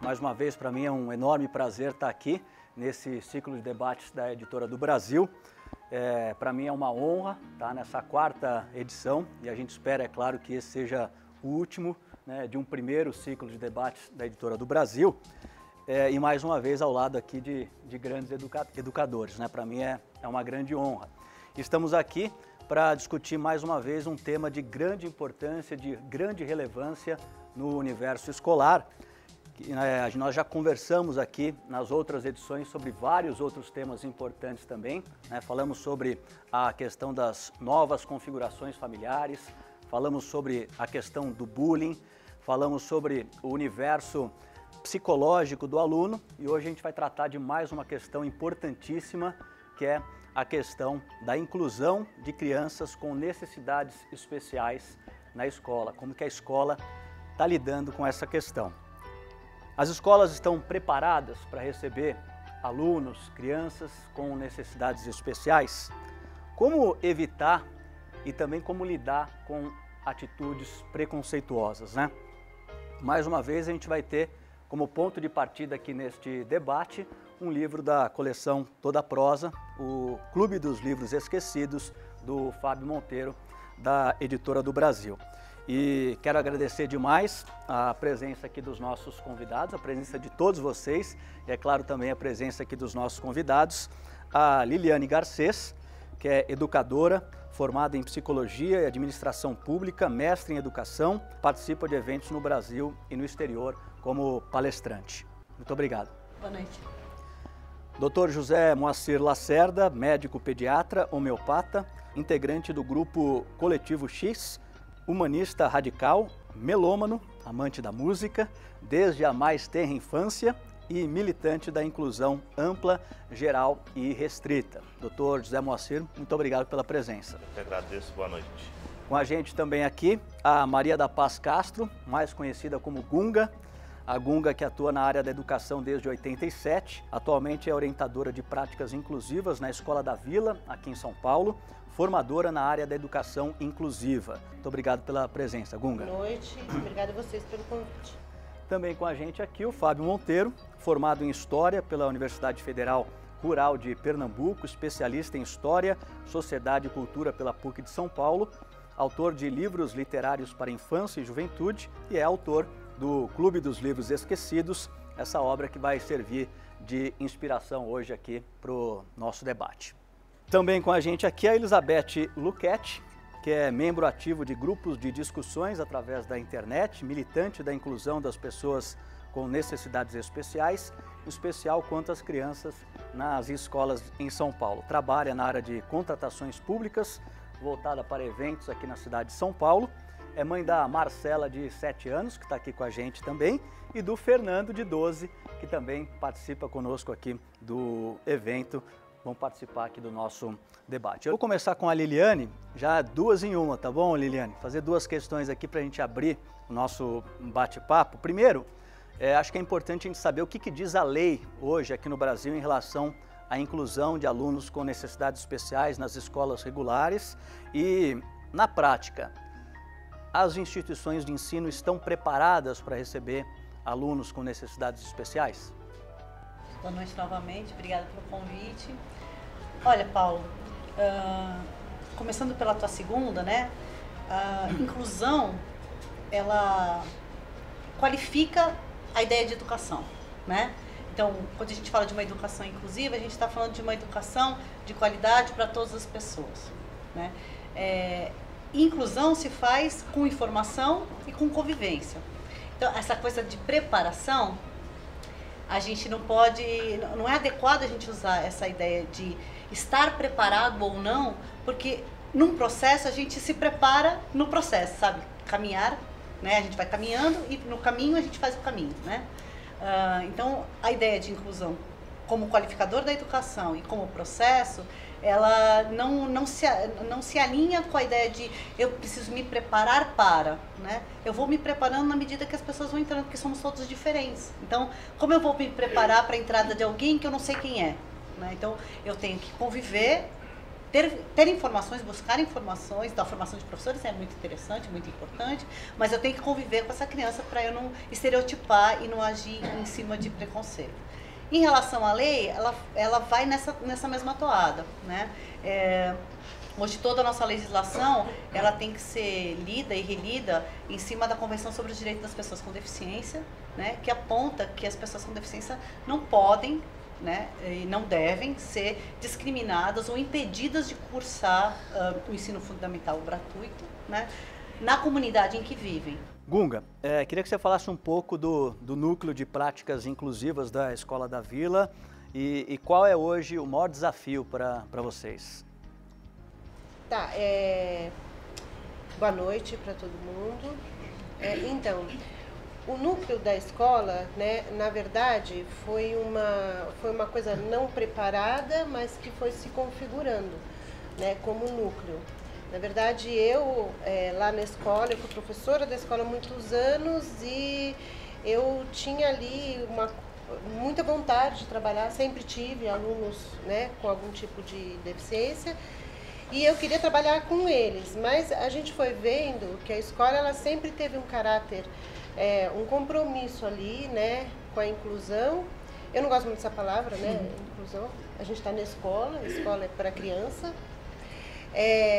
Mais uma vez, para mim é um enorme prazer estar aqui nesse ciclo de debates da Editora do Brasil. Para mim é uma honra estar nessa 4ª edição e a gente espera, é claro, que esse seja o último, né, de um primeiro ciclo de debates da Editora do Brasil. E mais uma vez ao lado aqui de grandes educadores, né? Para mim é uma grande honra. Estamos aqui para discutir mais uma vez um tema de grande importância, de grande relevância no universo escolar. Nós já conversamos aqui nas outras edições sobre vários outros temas importantes também, né? Falamos sobre a questão das novas configurações familiares, falamos sobre a questão do bullying, falamos sobre o universo psicológico do aluno e hoje a gente vai tratar de mais uma questão importantíssima, que é a questão da inclusão de crianças com necessidades especiais na escola, como que a escola está lidando com essa questão. As escolas estão preparadas para receber alunos, crianças com necessidades especiais? Como evitar e também como lidar com atitudes preconceituosas, né? Mais uma vez a gente vai ter como ponto de partida aqui neste debate um livro da coleção Toda Prosa, o Clube dos Livros Esquecidos, do Fábio Monteiro, da Editora do Brasil. E quero agradecer demais a presença aqui dos nossos convidados, a presença de todos vocês e, é claro, também a presença aqui dos nossos convidados, a Liliane Garcês, que é educadora, formada em Psicologia e Administração Pública, mestre em Educação, participa de eventos no Brasil e no exterior como palestrante. Muito obrigado. Boa noite. Dr. José Moacir Lacerda, médico pediatra, homeopata, integrante do grupo Coletivo X, humanista radical, melômano, amante da música, desde a mais tenra infância e militante da inclusão ampla, geral e restrita. Dr. José Moacir, muito obrigado pela presença. Eu que agradeço, boa noite. Com a gente também aqui a Maria da Paz Castro, mais conhecida como Gunga. A Gunga, que atua na área da educação desde 87, atualmente é orientadora de práticas inclusivas na Escola da Vila, aqui em São Paulo, formadora na área da educação inclusiva. Muito obrigado pela presença, Gunga. Boa noite, obrigada a vocês pelo convite. Também com a gente aqui o Fábio Monteiro, formado em História pela Universidade Federal Rural de Pernambuco, especialista em História, Sociedade e Cultura pela PUC de São Paulo, autor de livros literários para infância e juventude e é autor do Clube dos Livros Esquecidos, essa obra que vai servir de inspiração hoje aqui para o nosso debate. Também com a gente aqui a Elizabeth Luchetti, que é membro ativo de grupos de discussões através da internet, militante da inclusão das pessoas com necessidades especiais, em especial quanto às crianças nas escolas em São Paulo. Trabalha na área de contratações públicas, voltada para eventos aqui na cidade de São Paulo. É mãe da Marcela, de 7 anos, que está aqui com a gente também, e do Fernando, de 12, que também participa conosco aqui do evento. Vão participar aqui do nosso debate. Eu vou começar com a Liliane, já 2 em 1, tá bom, Liliane? Fazer 2 questões aqui para a gente abrir o nosso bate-papo. Primeiro, acho que é importante a gente saber o que diz a lei hoje aqui no Brasil em relação à inclusão de alunos com necessidades especiais nas escolas regulares e, na prática, as instituições de ensino estão preparadas para receber alunos com necessidades especiais? Boa noite novamente, obrigada pelo convite. Olha, Paulo, começando pela tua segunda, né? A inclusão, ela qualifica a ideia de educação, né? Então, quando a gente fala de uma educação inclusiva, a gente está falando de uma educação de qualidade para todas as pessoas, né? Inclusão se faz com informação e com convivência. Então, essa coisa de preparação, a gente não é adequado a gente usar essa ideia de estar preparado ou não, porque num processo a gente se prepara no processo, sabe? Caminhar, né? A gente vai caminhando e no caminho a gente faz o caminho, né? Então, a ideia de inclusão como qualificador da educação e como processo, ela não se alinha com a ideia de eu preciso me preparar para, né? Eu vou me preparando na medida que as pessoas vão entrando, porque somos todos diferentes. Então, como eu vou me preparar para a entrada de alguém que eu não sei quem é, né? Então, eu tenho que conviver, ter informações, buscar informações. Então, a formação de professores é muito interessante, muito importante, mas eu tenho que conviver com essa criança para eu não estereotipar e não agir em cima de preconceito. Em relação à lei, ela vai nessa mesma toada, né? Hoje toda a nossa legislação, ela tem que ser lida e relida em cima da Convenção sobre os Direitos das Pessoas com Deficiência, né, que aponta que as pessoas com deficiência não podem, né, e não devem ser discriminadas ou impedidas de cursar o ensino fundamental gratuito, né, na comunidade em que vivem. Gunga, queria que você falasse um pouco do núcleo de práticas inclusivas da Escola da Vila e qual é hoje o maior desafio para vocês. Tá, boa noite para todo mundo. Então, o núcleo da escola, né, na verdade, foi uma coisa não preparada, mas que foi se configurando, né, como núcleo. Na verdade, eu, lá na escola, eu fui professora da escola há muitos anos e eu tinha ali muita vontade de trabalhar, sempre tive alunos, né, com algum tipo de deficiência. E eu queria trabalhar com eles, mas a gente foi vendo que a escola ela sempre teve um caráter, um compromisso ali, né, com a inclusão. Eu não gosto muito dessa palavra, né, inclusão. A gente está na escola, a escola é para criança,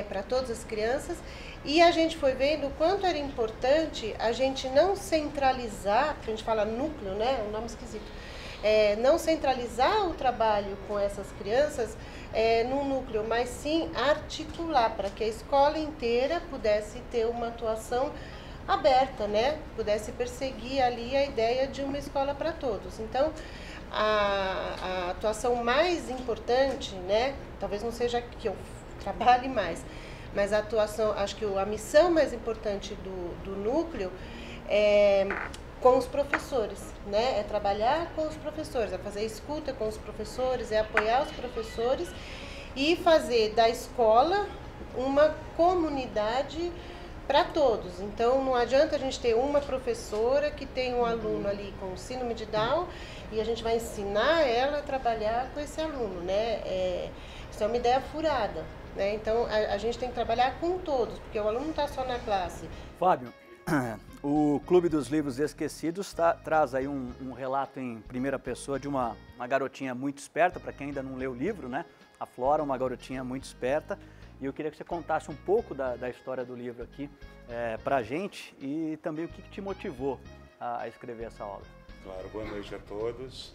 para todas as crianças. E a gente foi vendo o quanto era importante a gente não centralizar, porque a gente fala núcleo, né, um nome esquisito, não centralizar o trabalho com essas crianças num núcleo, mas sim articular para que a escola inteira pudesse ter uma atuação aberta, né? Pudesse perseguir ali a ideia de uma escola para todos. Então, a atuação mais importante, né? Talvez não seja que eu trabalhe mais, mas a atuação, acho que a missão mais importante do núcleo é com os professores, né? É trabalhar com os professores, é fazer escuta com os professores, é apoiar os professores e fazer da escola uma comunidade para todos. Então, não adianta a gente ter uma professora que tem um aluno ali com síndrome de Down e a gente vai ensinar ela a trabalhar com esse aluno, né? Isso é uma ideia furada, né? Então, a gente tem que trabalhar com todos, porque o aluno não está só na classe. Fábio, o Clube dos Livros Esquecidos traz aí um relato em primeira pessoa de uma garotinha muito esperta, para quem ainda não leu o livro, né? A Flora, uma garotinha muito esperta. E eu queria que você contasse um pouco da história do livro aqui para a gente e também o que te motivou a escrever essa obra. Claro, boa noite a todos.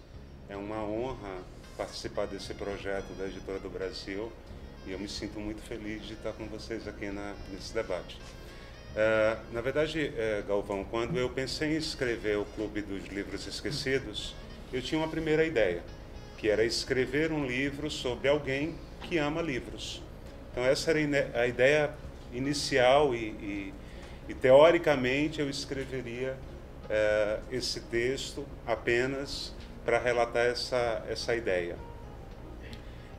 É uma honra participar desse projeto da Editora do Brasil e eu me sinto muito feliz de estar com vocês aqui nesse debate. Na verdade, Galvão, quando eu pensei em escrever o Clube dos Livros Esquecidos, eu tinha uma primeira ideia, que era escrever um livro sobre alguém que ama livros. Então essa era a ideia inicial e teoricamente eu escreveria esse texto apenas para relatar essa ideia.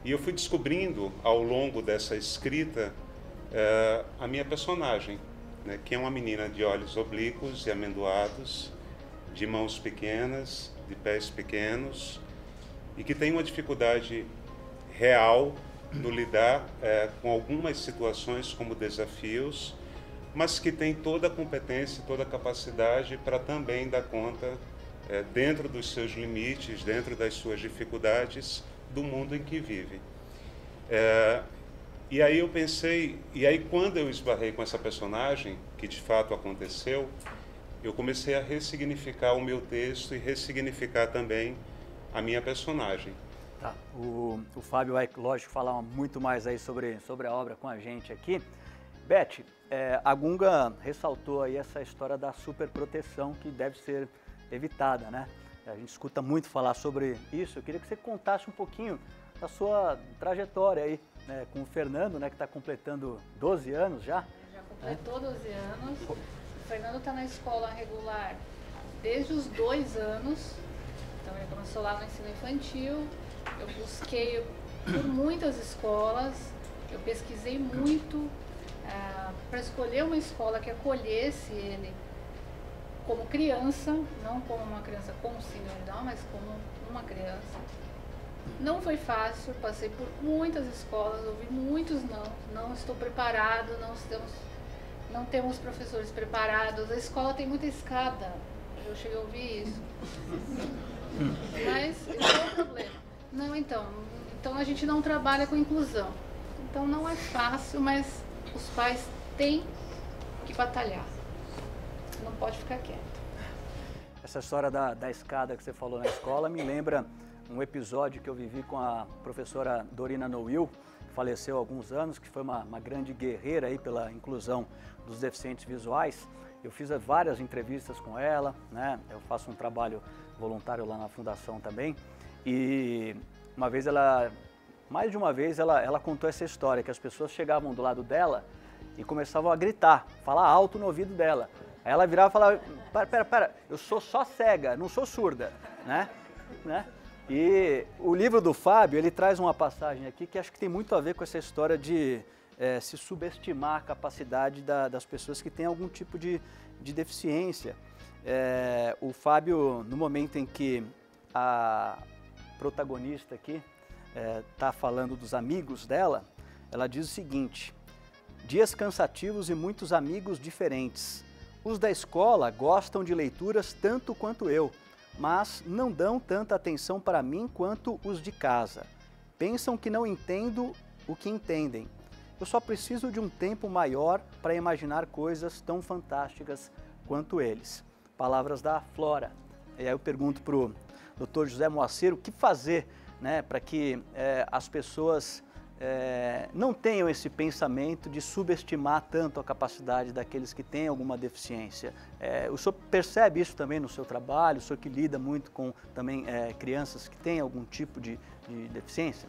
E eu fui descobrindo ao longo dessa escrita a minha personagem, né, que é uma menina de olhos oblíquos e amendoados, de mãos pequenas, de pés pequenos, e que tem uma dificuldade real no lidar com algumas situações como desafios, mas que tem toda a competência, toda a capacidade para também dar conta, dentro dos seus limites, dentro das suas dificuldades, do mundo em que vive. E aí eu pensei, e aí quando eu esbarrei com essa personagem, que de fato aconteceu, eu comecei a ressignificar o meu texto e ressignificar também a minha personagem. Tá. O Fábio vai, lógico, falar muito mais aí sobre a obra com a gente aqui. Beth, a Gunga ressaltou aí essa história da superproteção que deve ser evitada, né? A gente escuta muito falar sobre isso. Eu queria que você contasse um pouquinho da sua trajetória aí, né, com o Fernando, né, que está completando 12 anos já. Já completou 12 anos. O Fernando está na escola regular desde os 2 anos. Então ele começou lá no ensino infantil. Eu busquei por muitas escolas, eu pesquisei muito para escolher uma escola que acolhesse ele como criança, não como uma criança com síndrome de Down, mas como uma criança. Não foi fácil, passei por muitas escolas, ouvi muitos não estou preparado, não temos professores preparados, a escola tem muita escada, eu cheguei a ouvir isso. Mas esse é o problema. Não, então a gente não trabalha com inclusão. Então não é fácil, mas os pais têm que batalhar. Não pode ficar quieto. Essa história da escada que você falou na escola me lembra um episódio que eu vivi com a professora Dorina Noil, que faleceu há alguns anos, que foi uma grande guerreira aí pela inclusão dos deficientes visuais. Eu fiz várias entrevistas com ela, né? Eu faço um trabalho voluntário lá na fundação também. E mais de uma vez ela contou essa história, que as pessoas chegavam do lado dela e começavam a gritar, falar alto no ouvido dela. Aí ela virava e falava, pera, eu sou só cega, não sou surda, né? E o livro do Fábio, ele traz uma passagem aqui que acho que tem muito a ver com essa história de se subestimar a capacidade das pessoas que têm algum tipo de deficiência. O Fábio, no momento em que a protagonista aqui está falando dos amigos dela, ela diz o seguinte: dias cansativos e muitos amigos diferentes. Os da escola gostam de leituras tanto quanto eu, mas não dão tanta atenção para mim quanto os de casa. Pensam que não entendo o que entendem. Eu só preciso de um tempo maior para imaginar coisas tão fantásticas quanto eles. Palavras da Flora. E aí eu pergunto para o Dr. José Moacir o que fazer, né, para que as pessoas não tenham esse pensamento de subestimar tanto a capacidade daqueles que têm alguma deficiência. O senhor percebe isso também no seu trabalho? O senhor que lida muito com também crianças que têm algum tipo de deficiência?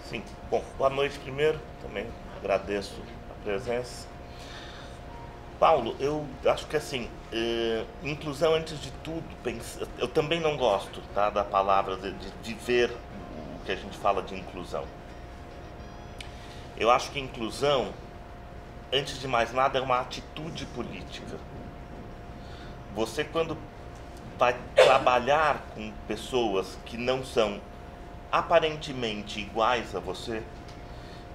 Sim. Bom, boa noite primeiro, também agradeço a presença. Paulo, eu acho que assim, inclusão antes de tudo, eu também não gosto, tá, da palavra de viver o que a gente fala de inclusão. Eu acho que inclusão, antes de mais nada, é uma atitude política. Você, quando vai trabalhar com pessoas que não são aparentemente iguais a você,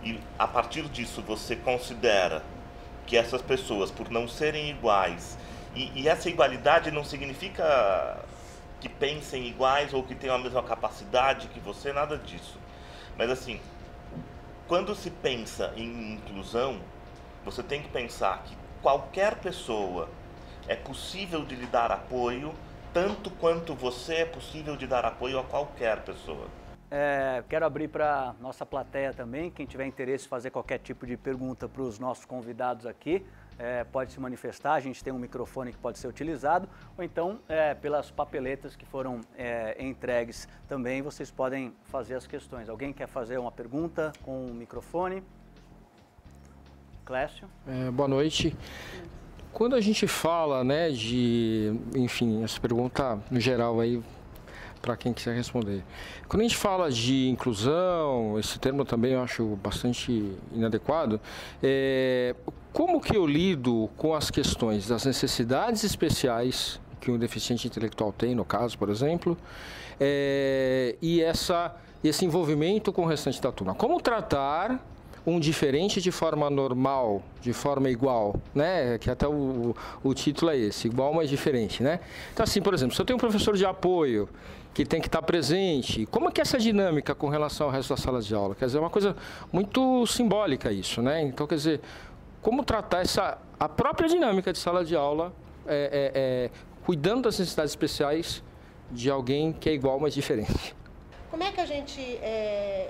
e a partir disso você considera que essas pessoas, por não serem iguais, e essa igualdade não significa que pensem iguais ou que tenham a mesma capacidade que você, nada disso. Mas assim, quando se pensa em inclusão, você tem que pensar que qualquer pessoa é possível de lhe dar apoio, tanto quanto você é possível de dar apoio a qualquer pessoa. Quero abrir para nossa plateia também, quem tiver interesse em fazer qualquer tipo de pergunta para os nossos convidados aqui, pode se manifestar, a gente tem um microfone que pode ser utilizado, ou então pelas papeletas que foram entregues também, vocês podem fazer as questões. Alguém quer fazer uma pergunta com o microfone? Clécio? Boa noite. Quando a gente fala, né, enfim, essa pergunta no geral aí, para quem quiser responder. Quando a gente fala de inclusão, esse termo também eu acho bastante inadequado, como que eu lido com as questões das necessidades especiais que um deficiente intelectual tem, no caso, por exemplo, e esse envolvimento com o restante da turma? Como tratar um diferente de forma normal, de forma igual, né? Que até o título é esse, igual, mas diferente, né? Então, assim, por exemplo, se eu tenho um professor de apoio que tem que estar presente, como é que é essa dinâmica com relação ao resto das salas de aula? Quer dizer, é uma coisa muito simbólica isso, né? Então, quer dizer, como tratar a própria dinâmica de sala de aula, cuidando das necessidades especiais de alguém que é igual, mas diferente? Como é que a gente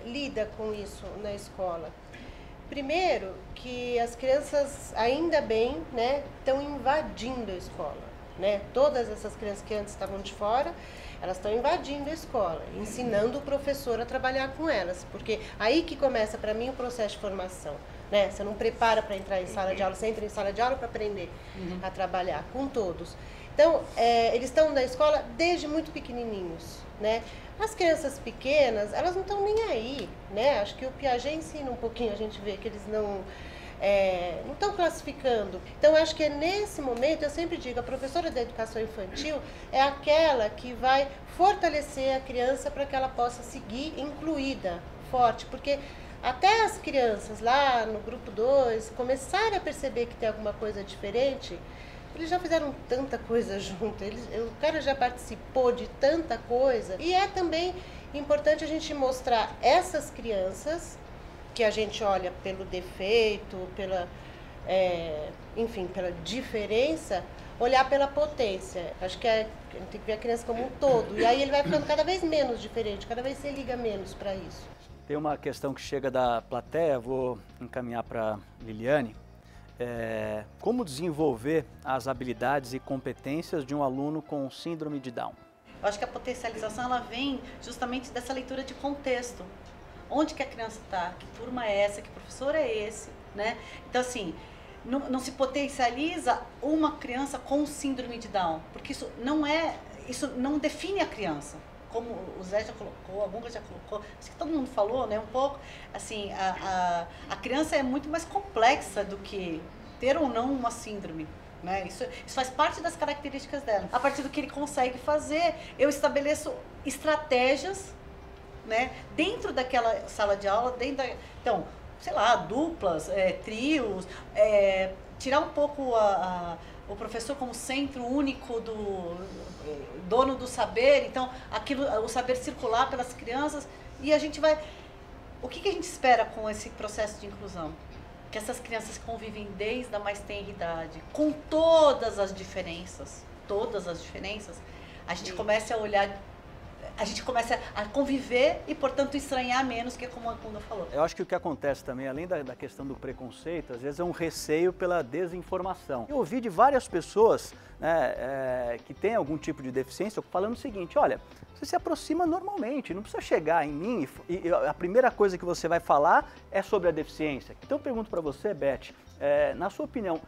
lida com isso na escola? Primeiro, que as crianças, ainda bem, né, estão invadindo a escola, né? Todas essas crianças que antes estavam de fora, elas estão invadindo a escola, ensinando o professor a trabalhar com elas, porque aí que começa para mim o processo de formação, né? Você não prepara para entrar em sala de aula, você entra em sala de aula para aprender a trabalhar com todos. Então, eles estão na escola desde muito pequenininhos, né? As crianças pequenas, elas não estão nem aí, né? Acho que o Piaget ensina um pouquinho, a gente vê que eles não não estão classificando. Então, acho que é nesse momento, eu sempre digo, a professora da educação infantil é aquela que vai fortalecer a criança para que ela possa seguir incluída, forte, porque até as crianças lá no grupo 2 começarem a perceber que tem alguma coisa diferente, eles já fizeram tanta coisa junto, o cara já participou de tanta coisa. E é também importante a gente mostrar essas crianças, que a gente olha pelo defeito, enfim, pela diferença, olhar pela potência. Acho que a gente tem que ver a criança como um todo. E aí ele vai ficando cada vez menos diferente, cada vez se liga menos para isso. Tem uma questão que chega da plateia, vou encaminhar para Liliane. Como desenvolver as habilidades e competências de um aluno com síndrome de Down? Eu acho que a potencialização ela vem justamente dessa leitura de contexto. Onde que a criança está? Que turma é essa? Que professor é esse? Né? Então, assim, não se potencializa uma criança com síndrome de Down, porque isso não define a criança. Como o Zé já colocou, a Gunga já colocou, acho que todo mundo falou, né, um pouco, assim, a criança é muito mais complexa do que ter ou não uma síndrome, né, isso faz parte das características dela. A partir do que ele consegue fazer, eu estabeleço estratégias, né, dentro daquela sala de aula, então, sei lá, duplas, trios, tirar um pouco o professor como centro único do dono do saber, então o saber circular pelas crianças, e a gente vai... O que a gente espera com esse processo de inclusão? Que essas crianças convivem desde a mais tenra idade, com todas as diferenças, a gente começa a olhar, a gente começa a conviver e, portanto, estranhar menos, que é como a Gunga falou. Eu acho que o que acontece também, além da questão do preconceito, às vezes é um receio pela desinformação. Eu ouvi de várias pessoas, né, que têm algum tipo de deficiência falando o seguinte: olha, você se aproxima normalmente, não precisa chegar em mim e a primeira coisa que você vai falar é sobre a deficiência. Então eu pergunto para você, Beth, na sua opinião,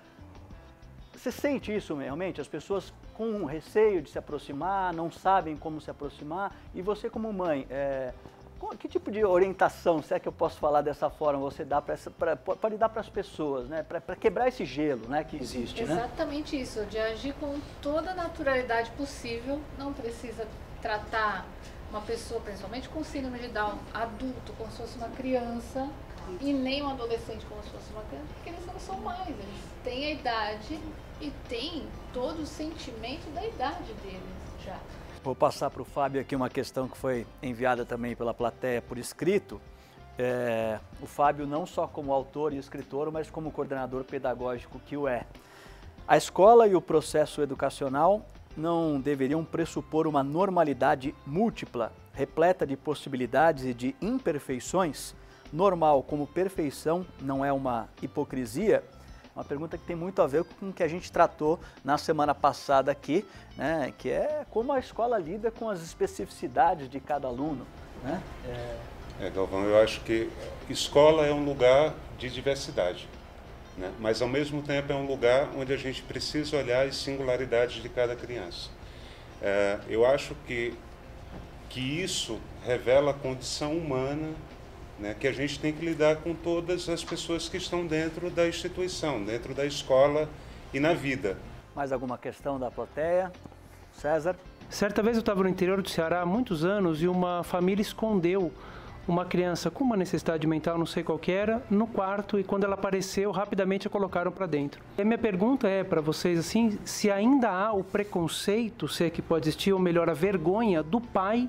você sente isso realmente? As pessoas com receio de se aproximar, não sabem como se aproximar, e você como mãe, que tipo de orientação, se é que eu posso falar dessa forma, você dá pode dar para as pessoas, né? Para quebrar esse gelo, né, que existe? Exatamente, né? Isso, de agir com toda a naturalidade possível, não precisa tratar uma pessoa, principalmente com síndrome de Down, adulto, como se fosse uma criança, e nem um adolescente como se fosse uma criança, porque eles não são mais, eles têm a idade e têm todo o sentimento da idade deles já. Vou passar para o Fábio aqui uma questão que foi enviada também pela plateia por escrito. O Fábio não só como autor e escritor, mas como coordenador pedagógico que o é. A escola e o processo educacional não deveriam pressupor uma normalidade múltipla, repleta de possibilidades e de imperfeições? Normal como perfeição não é uma hipocrisia? Uma pergunta que tem muito a ver com o que a gente tratou na semana passada aqui, né, que é como a escola lida com as especificidades de cada aluno, né? Galvão, eu acho que escola é um lugar de diversidade, né? Mas ao mesmo tempo é um lugar onde a gente precisa olhar as singularidades de cada criança. Eu acho que isso revela a condição humana, né, que a gente tem que lidar com todas as pessoas que estão dentro da instituição, dentro da escola e na vida. Mais alguma questão da plateia? César? Certa vez eu estava no interior do Ceará há muitos anos e uma família escondeu uma criança com uma necessidade mental, não sei qual que era, no quarto, e quando ela apareceu, rapidamente a colocaram para dentro. E a minha pergunta é para vocês, assim, se ainda há o preconceito, se é que pode existir, ou melhor, a vergonha do pai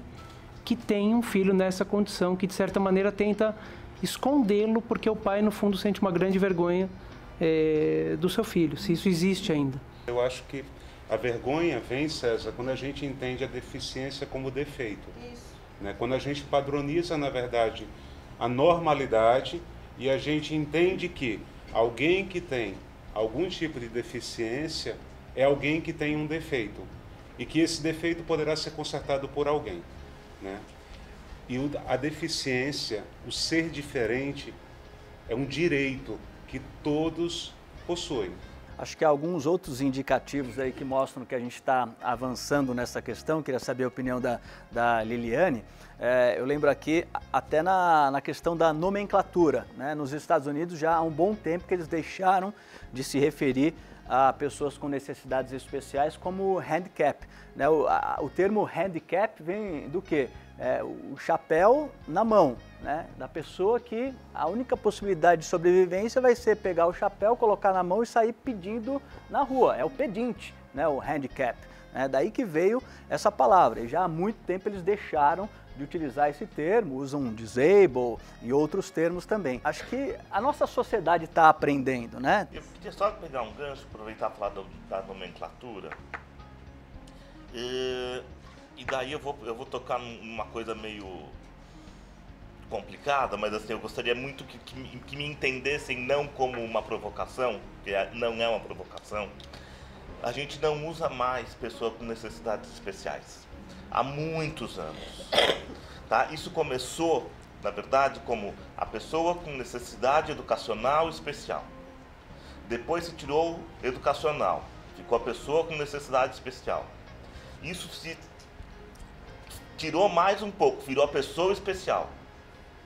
que tem um filho nessa condição, que de certa maneira tenta escondê-lo, porque o pai, no fundo, sente uma grande vergonha do seu filho, se isso existe ainda. Eu acho que a vergonha vem, César, quando a gente entende a deficiência como defeito. Isso. Né? Quando a gente padroniza, na verdade, a normalidade e a gente entende que alguém que tem algum tipo de deficiência é alguém que tem um defeito e que esse defeito poderá ser consertado por alguém. Né? E a deficiência, o ser diferente, é um direito que todos possuem. Acho que há alguns outros indicativos aí que mostram que a gente está avançando nessa questão. Queria saber a opinião da Liliane. Eu lembro aqui até na questão da nomenclatura, né? Nos Estados Unidos já há um bom tempo que eles deixaram de se referir a pessoas com necessidades especiais como handicap, né? O termo handicap vem do quê? O chapéu na mão, né? Da pessoa que a única possibilidade de sobrevivência vai ser pegar o chapéu, colocar na mão e sair pedindo na rua. É o pedinte, né? O handicap. Daí que veio essa palavra. E já há muito tempo eles deixaram de utilizar esse termo, usam disable e outros termos também. Acho que a nossa sociedade está aprendendo, né? Eu queria só pegar um gancho, aproveitar e falar da nomenclatura. E daí eu vou tocar numa coisa meio complicada, mas assim, eu gostaria muito que me entendessem não como uma provocação, que não é uma provocação. A gente não usa mais pessoa com necessidades especiais. Há muitos anos. Tá? Isso começou, na verdade, como a pessoa com necessidade educacional especial. Depois se tirou educacional, ficou a pessoa com necessidade especial. Isso se tirou mais um pouco, virou a pessoa especial.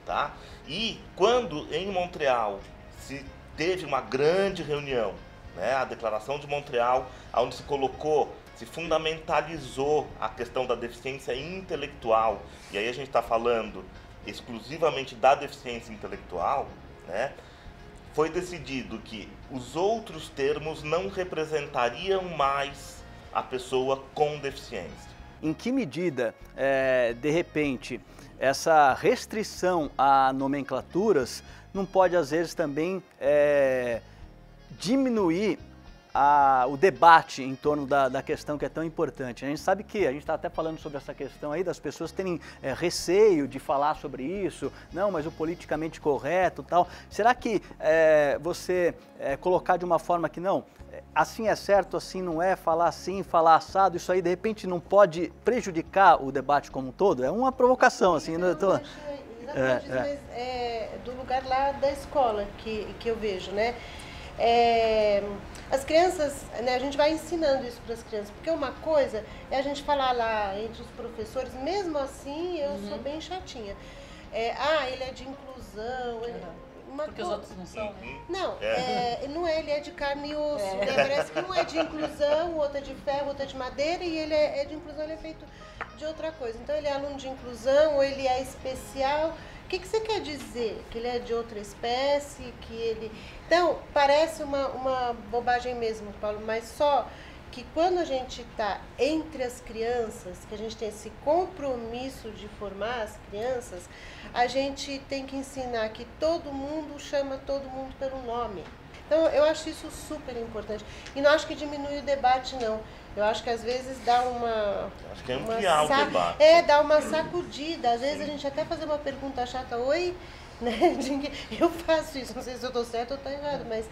Tá? E quando em Montreal se teve uma grande reunião, né, a Declaração de Montreal, onde se fundamentalizou a questão da deficiência intelectual, e aí a gente está falando exclusivamente da deficiência intelectual, né, foi decidido que os outros termos não representariam mais a pessoa com deficiência. Em que medida, de repente, essa restrição a nomenclaturas não pode, às vezes, também diminuir o debate em torno da questão que é tão importante? A gente sabe que, a gente está até falando sobre essa questão aí, das pessoas terem receio de falar sobre isso, não, mas o politicamente correto e tal. Será que você colocar de uma forma que não, assim é certo, assim não é, falar assim, falar assado, isso aí de repente não pode prejudicar o debate como um todo? É uma provocação, assim. Então, mas do lugar lá da escola que eu vejo, né? As crianças, né, a gente vai ensinando isso para as crianças, porque uma coisa é a gente falar lá entre os professores, mesmo assim eu sou bem chatinha. Ele é de inclusão, porque os outros não são, né? Não, não é, ele é de carne e osso, né? Parece que um é de inclusão, o outro é de ferro, o outro é de madeira, e ele é de inclusão, ele é feito de outra coisa. Então ele é aluno de inclusão, ou ele é especial. O que você quer dizer? Que ele é de outra espécie, que ele... Então, parece uma bobagem mesmo, Paulo, mas só que quando a gente está entre as crianças, que a gente tem esse compromisso de formar as crianças, a gente tem que ensinar que todo mundo chama todo mundo pelo nome. Então, eu acho isso super importante. E não acho que diminui o debate, não. Eu acho que às vezes dá uma... Acho que é ampliar o debate. Dá uma sacudida. Às vezes a gente até fazer uma pergunta chata, oi, né? Eu faço isso, não sei se eu estou certo ou estou errado, mas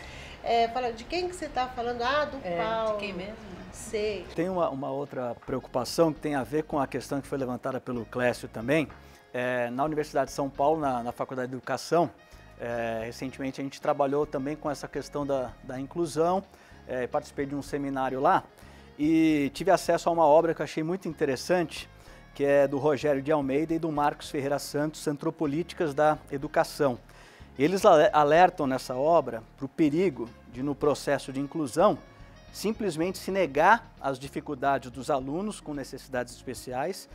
fala, de quem que você está falando? Do Paulo. De quem mesmo? Sei. Tem uma outra preocupação que tem a ver com a questão que foi levantada pelo Clécio também. Na Universidade de São Paulo, na Faculdade de Educação, recentemente a gente trabalhou também com essa questão da inclusão, participei de um seminário lá e tive acesso a uma obra que eu achei muito interessante, que é do Rogério de Almeida e do Marcos Ferreira Santos, Antropolíticas da Educação. Eles alertam nessa obra para o perigo de, no processo de inclusão, simplesmente se negar às dificuldades dos alunos com necessidades especiais,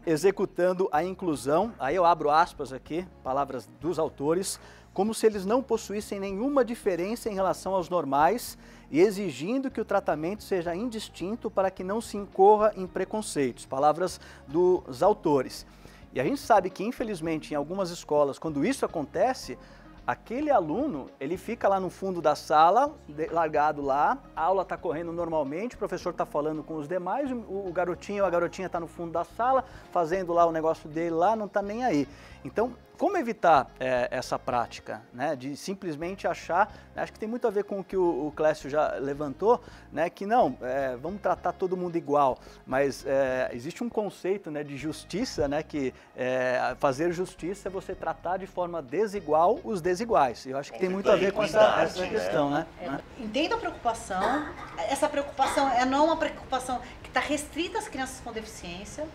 executando a inclusão, aí eu abro aspas aqui, palavras dos autores, como se eles não possuíssem nenhuma diferença em relação aos normais e exigindo que o tratamento seja indistinto para que não se incorra em preconceitos, palavras dos autores. E a gente sabe que, infelizmente, em algumas escolas, quando isso acontece, aquele aluno, ele fica lá no fundo da sala, largado lá, a aula está correndo normalmente, o professor está falando com os demais, o garotinho ou a garotinha está no fundo da sala, fazendo lá o negócio dele lá, não está nem aí. Então, Como evitar essa prática, né, de simplesmente achar, acho que tem muito a ver com o que o Clécio já levantou, né, que não, vamos tratar todo mundo igual, mas existe um conceito, né, de justiça, né, que fazer justiça é você tratar de forma desigual os desiguais. Eu acho que tem muito a ver com essa questão, né? Entendo a preocupação, essa preocupação não uma preocupação que está restrita às crianças com deficiência,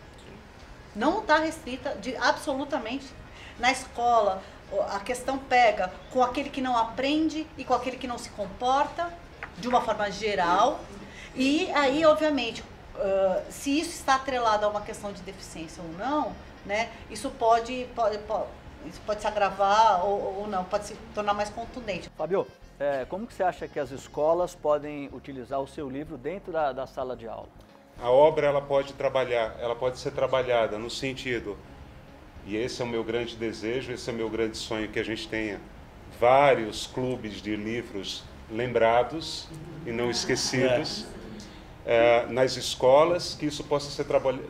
não está restrita absolutamente. Na escola, a questão pega com aquele que não aprende e com aquele que não se comporta, de uma forma geral. E aí, obviamente, se isso está atrelado a uma questão de deficiência ou não, né, isso pode se agravar ou não, pode se tornar mais contundente. Fábio, como que você acha que as escolas podem utilizar o seu livro dentro da sala de aula? A obra ela pode ser trabalhada no sentido, e esse é o meu grande desejo, esse é o meu grande sonho, que a gente tenha vários clubes de livros lembrados e não esquecidos nas escolas, que isso possa ser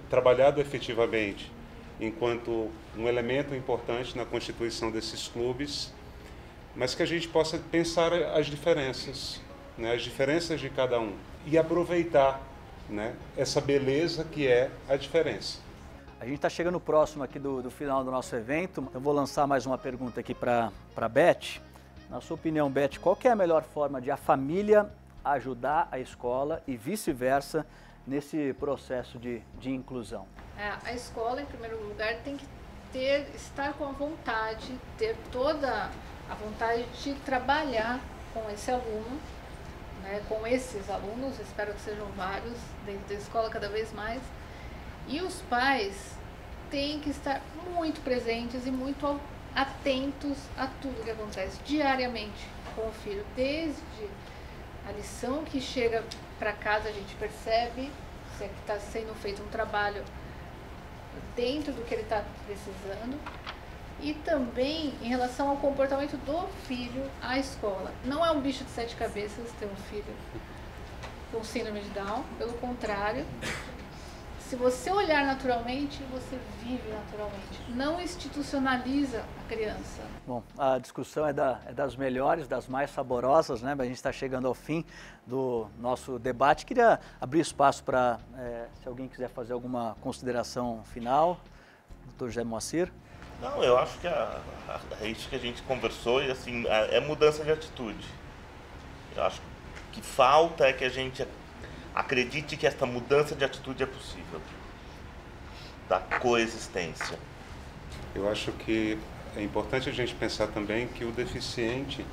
trabalhado efetivamente enquanto um elemento importante na constituição desses clubes, mas que a gente possa pensar as diferenças, né, as diferenças de cada um e aproveitar, né, essa beleza que é a diferença. A gente está chegando próximo aqui do final do nosso evento. Eu vou lançar mais uma pergunta aqui para a Beth. Na sua opinião, Beth, qual que é a melhor forma de a família ajudar a escola e vice-versa nesse processo de inclusão? A escola, em primeiro lugar, tem que estar com a vontade, ter toda a vontade de trabalhar com esse aluno, né, com esses alunos, espero que sejam vários dentro da escola cada vez mais. E os pais têm que estar muito presentes e muito atentos a tudo que acontece diariamente com o filho. Desde a lição que chega para casa, a gente percebe se é que está sendo feito um trabalho dentro do que ele está precisando. E também em relação ao comportamento do filho à escola. Não é um bicho de 7 cabeças ter um filho com síndrome de Down, pelo contrário. Se você olhar naturalmente, você vive naturalmente. Não institucionaliza a criança. Bom, a discussão é das melhores, das mais saborosas, né? A gente está chegando ao fim do nosso debate. Queria abrir espaço para, se alguém quiser fazer alguma consideração final. Dr. José Moacir. Não, eu acho que é isso que a gente conversou e assim, é mudança de atitude. Eu acho que falta é que a gente acredite que esta mudança de atitude é possível, da coexistência. Eu acho que é importante a gente pensar também que o deficiente,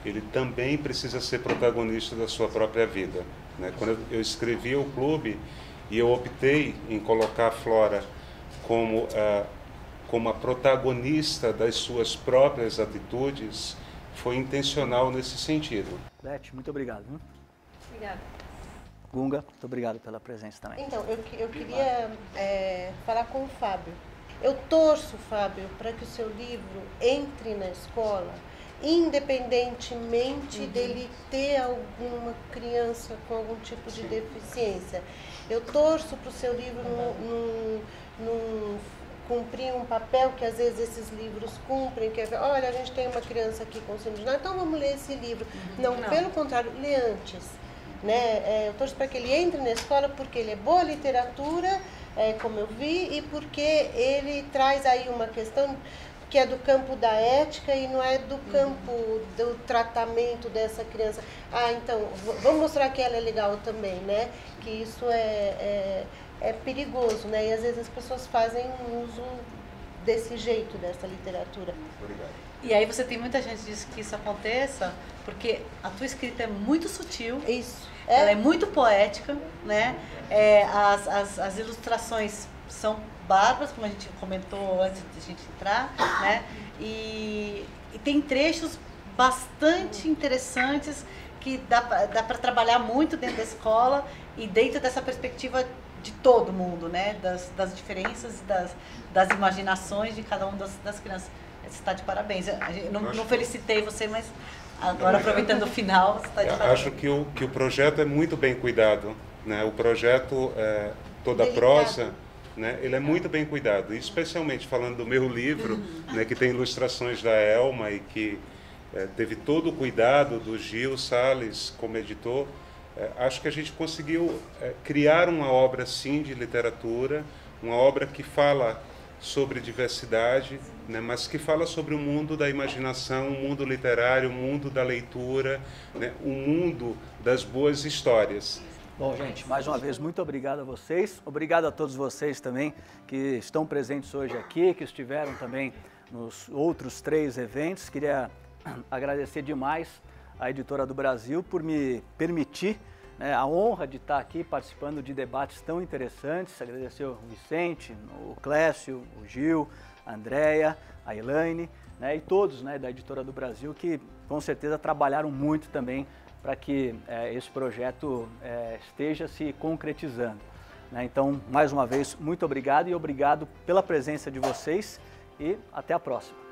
ele também precisa ser protagonista da sua própria vida, né? Quando eu escrevi o clube e eu optei em colocar a Flora como a protagonista das suas próprias atitudes, foi intencional nesse sentido. Beth, muito obrigado. Obrigada. Gunga, muito obrigado pela presença também. Então, eu queria falar com o Fábio. Eu torço, Fábio, para que o seu livro entre na escola, independentemente dele ter alguma criança com algum tipo de deficiência. Eu torço para o seu livro não cumprir um papel que às vezes esses livros cumprem, que é, olha, a gente tem uma criança aqui com síndrome de Down, então vamos ler esse livro. Não, pelo contrário, lê antes. Né? Eu torço para que ele entre na escola porque ele é boa literatura, como eu vi, e porque ele traz aí uma questão que é do campo da ética e não é do campo do tratamento dessa criança. Então, vamos mostrar que ela é legal também, né? Que isso é perigoso, né? E às vezes as pessoas fazem um uso desse jeito, dessa literatura. Obrigado. E aí você tem muita gente que diz que isso aconteça porque a tua escrita é muito sutil. Isso. Ela é muito poética, né? As ilustrações são bárbaras, como a gente comentou antes de a gente entrar, né? E tem trechos bastante interessantes que dá para trabalhar muito dentro da escola e dentro dessa perspectiva de todo mundo, né? Das diferenças e das imaginações de cada uma das crianças. Você está de parabéns. Eu não felicitei você, mas agora, aproveitando o final, você está de parabéns. Acho que o projeto é muito bem cuidado, né? O projeto, toda a prosa, né, ele é muito bem cuidado, especialmente falando do meu livro, né, que tem ilustrações da Elma e que teve todo o cuidado do Gil Salles como editor. Acho que a gente conseguiu criar uma obra, sim, de literatura, uma obra que fala sobre diversidade, né, mas que fala sobre o mundo da imaginação, o mundo literário, o mundo da leitura, né, o mundo das boas histórias. Bom, gente, mais uma vez, muito obrigado a vocês. Obrigado a todos vocês também que estão presentes hoje aqui, que estiveram também nos outros 3 eventos. Queria agradecer demais a Editora do Brasil por me permitir, né, a honra de estar aqui participando de debates tão interessantes. Agradecer o Vicente, o Clécio, o Gil, a Andréia, a Elaine, né, e todos, né, da Editora do Brasil que com certeza trabalharam muito também para que esse projeto esteja se concretizando, né? Então, mais uma vez, muito obrigado e obrigado pela presença de vocês e até a próxima.